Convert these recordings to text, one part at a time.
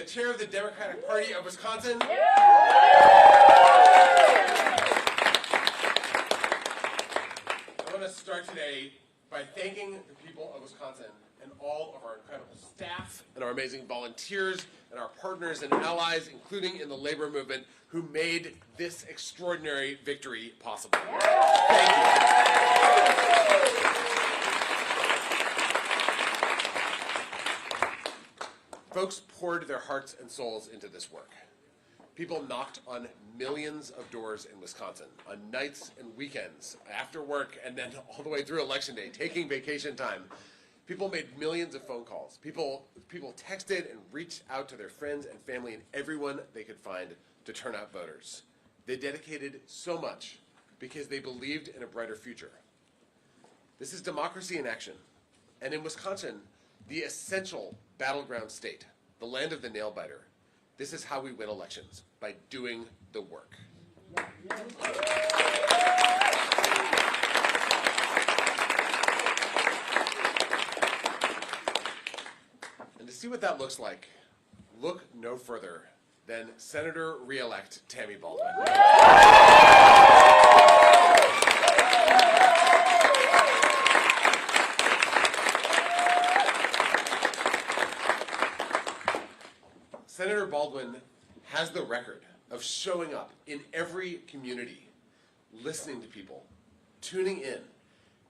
chair of the Democratic Party of Wisconsin. I want to start today by thanking the people of Wisconsin and all of our incredible staff and our amazing volunteers and our partners and allies, including in the labor movement, who made this extraordinary victory possible. Thank you. Folks poured their hearts and souls into this work. People knocked on millions of doors in Wisconsin on nights and weekends, after work, and then all the way through Election Day, taking vacation time. People made millions of phone calls. People texted and reached out to their friends and family and everyone they could find to turn out voters. They dedicated so much because they believed in a brighter future. This is democracy in action. And in Wisconsin, the essential battleground state, the land of the nail-biter, this is how we win elections, by doing the work. And to see what that looks like, look no further than Senator re-elect Tammy Baldwin. Senator Baldwin has the record of showing up in every community, listening to people, tuning in,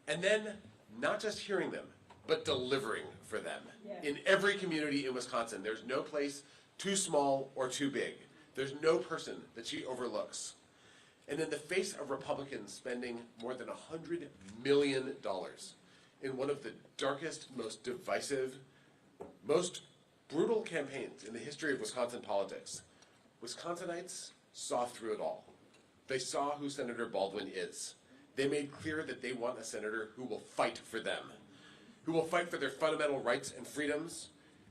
and then not just hearing them, but delivering for them. Yeah. In every community in Wisconsin, there's no place too small or too big. There's no person that she overlooks. And in the face of Republicans spending more than $100 million in one of the darkest, most divisive, most brutal campaigns in the history of Wisconsin politics, Wisconsinites saw through it all. They saw who Senator Baldwin is. They made clear that they want a senator who will fight for them, who will fight for their fundamental rights and freedoms,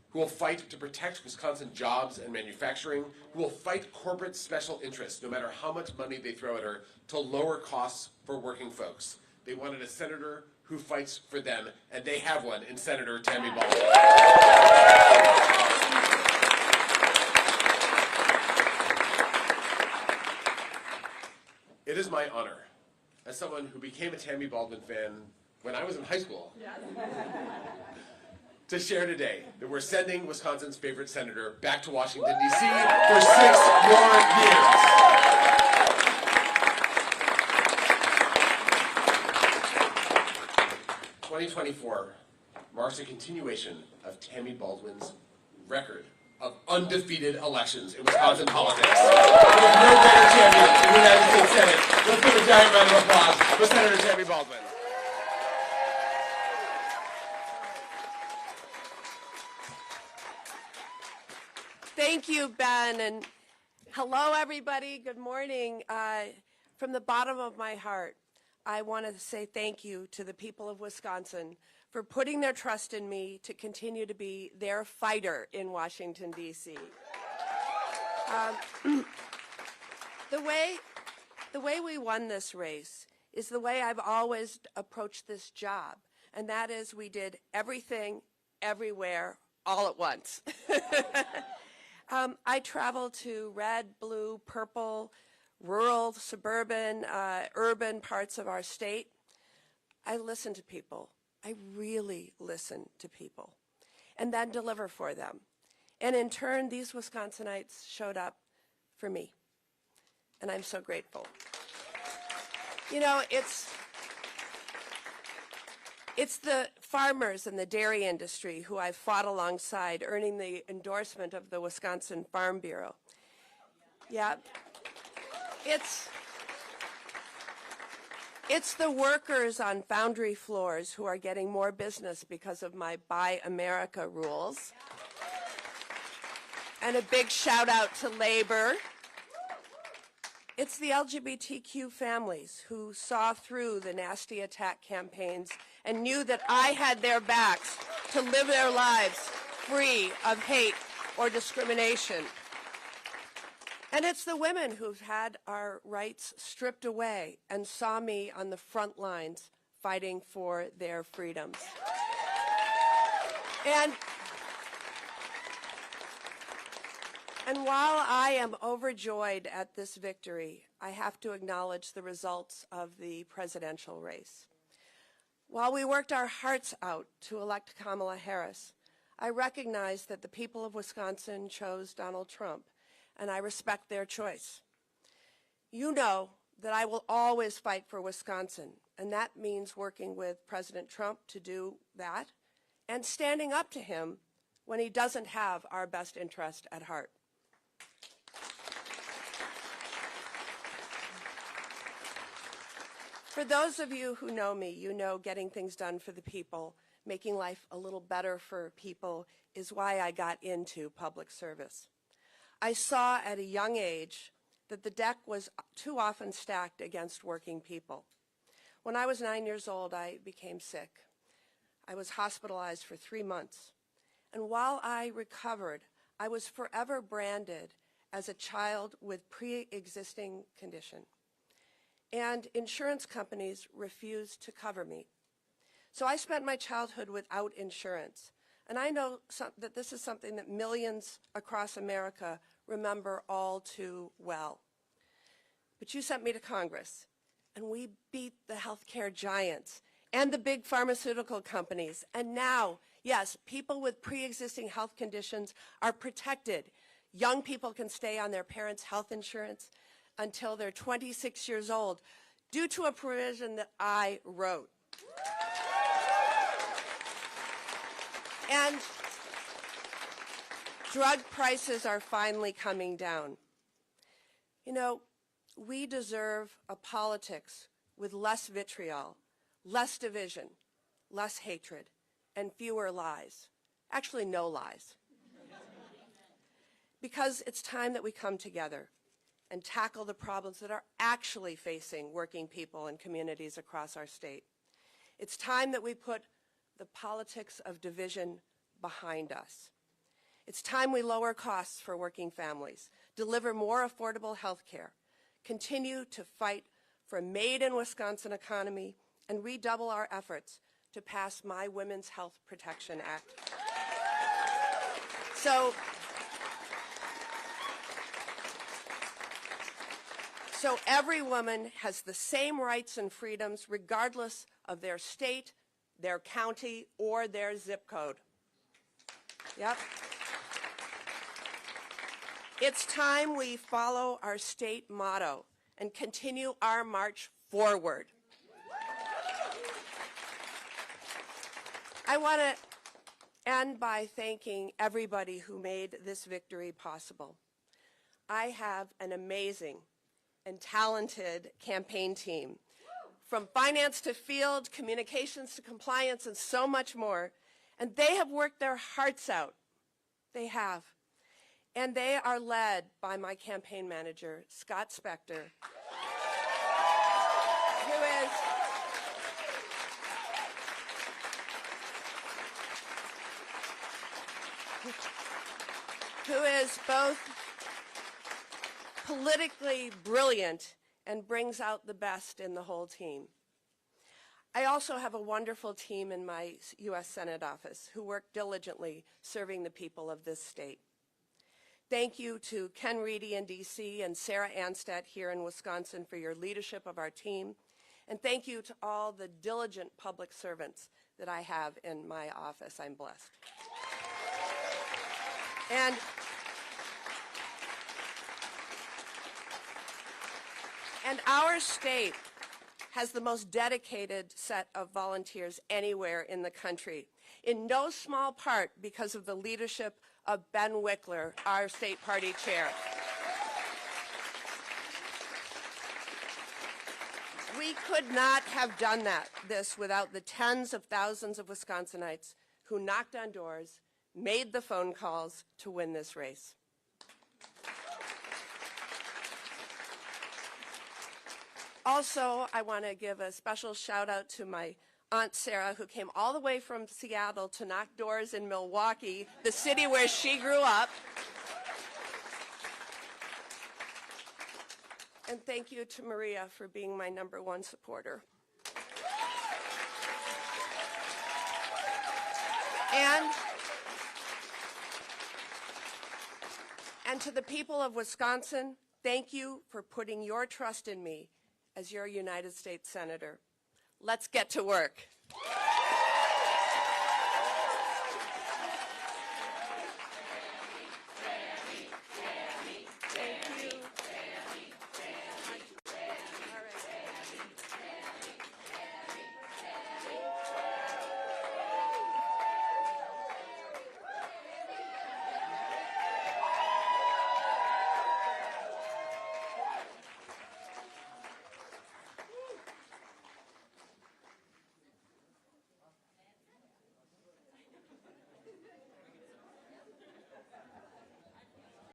who will fight to protect Wisconsin jobs and manufacturing, who will fight corporate special interests, no matter how much money they throw at her, to lower costs for working folks. They wanted a senator who fights for them, and they have one in Senator Tammy Baldwin. It is my honor, as someone who became a Tammy Baldwin fan when I was in high school, to share today that we're sending Wisconsin's favorite senator back to Washington, D.C. for 6 more years. 2024 marks a continuation of Tammy Baldwin's record of undefeated elections in Wisconsin politics. With no greater champion in the United States Senate. Let's give a giant round of applause for Senator Tammy Baldwin. Thank you, Ben, and hello, everybody. Good morning. From the bottom of my heart, I want to say thank you to the people of Wisconsin for putting their trust in me to continue to be their fighter in Washington, D.C. The way we won this race is the way I've always approached this job, and that is we did everything, everywhere, all at once. I traveled to red, blue, purple, rural, suburban, urban parts of our state. I listen to people. I really listen to people and then deliver for them. And in turn, these Wisconsinites showed up for me. And I'm so grateful. You know, it's the farmers and the dairy industry who I've fought alongside, earning the endorsement of the Wisconsin Farm Bureau. Yeah. It's the workers on foundry floors who are getting more business because of my Buy America rules. And a big shout out to labor. It's the LGBTQ families who saw through the nasty attack campaigns and knew that I had their backs to live their lives free of hate or discrimination. And it's the women who've had our rights stripped away and saw me on the front lines fighting for their freedoms. And while I am overjoyed at this victory, I have to acknowledge the results of the presidential race. While we worked our hearts out to elect Kamala Harris, I recognize that the people of Wisconsin chose Donald Trump, and I respect their choice. You know that I will always fight for Wisconsin, and that means working with President Trump to do that and standing up to him when he doesn't have our best interest at heart. For those of you who know me, you know getting things done for the people, making life a little better for people is why I got into public service. I saw at a young age that the deck was too often stacked against working people. When I was 9 years old, I became sick. I was hospitalized for 3 months. And while I recovered, I was forever branded as a child with pre-existing condition. And insurance companies refused to cover me. So I spent my childhood without insurance. And I know that this is something that millions across America remember all too well. But you sent me to Congress, and we beat the healthcare giants and the big pharmaceutical companies. And now, yes, people with pre-existing health conditions are protected. Young people can stay on their parents' health insurance until they're 26 years old due to a provision that I wrote. And drug prices are finally coming down. You know, we deserve a politics with less vitriol, less division, less hatred, and fewer lies. Actually, no lies. Because it's time that we come together and tackle the problems that are actually facing working people and communities across our state. It's time that we put the politics of division behind us. It's time we lower costs for working families, deliver more affordable health care, continue to fight for a made-in-Wisconsin economy, and redouble our efforts to pass my Women's Health Protection Act. So every woman has the same rights and freedoms regardless of their state, their county, or their zip code. Yep. It's time we follow our state motto and continue our march forward. I want to end by thanking everybody who made this victory possible. I have an amazing and talented campaign team, from finance to field, communications to compliance, and so much more. And they have worked their hearts out. They have. And they are led by my campaign manager, Scott Spector, who is both politically brilliant and brings out the best in the whole team. I also have a wonderful team in my U.S. Senate office who work diligently serving the people of this state. Thank you to Ken Reedy in D.C. and Sarah Anstedt here in Wisconsin for your leadership of our team. And thank you to all the diligent public servants that I have in my office. I'm blessed. And our state has the most dedicated set of volunteers anywhere in the country, in no small part because of the leadership of Ben Wickler, our state party chair. We could not have done this without the tens of thousands of Wisconsinites who knocked on doors, made the phone calls to win this race. Also, I want to give a special shout out to my Aunt Sarah, who came all the way from Seattle to knock doors in Milwaukee, the city where she grew up. And thank you to Maria for being my #1 supporter. And to the people of Wisconsin, thank you for putting your trust in me as your United States Senator. Let's get to work.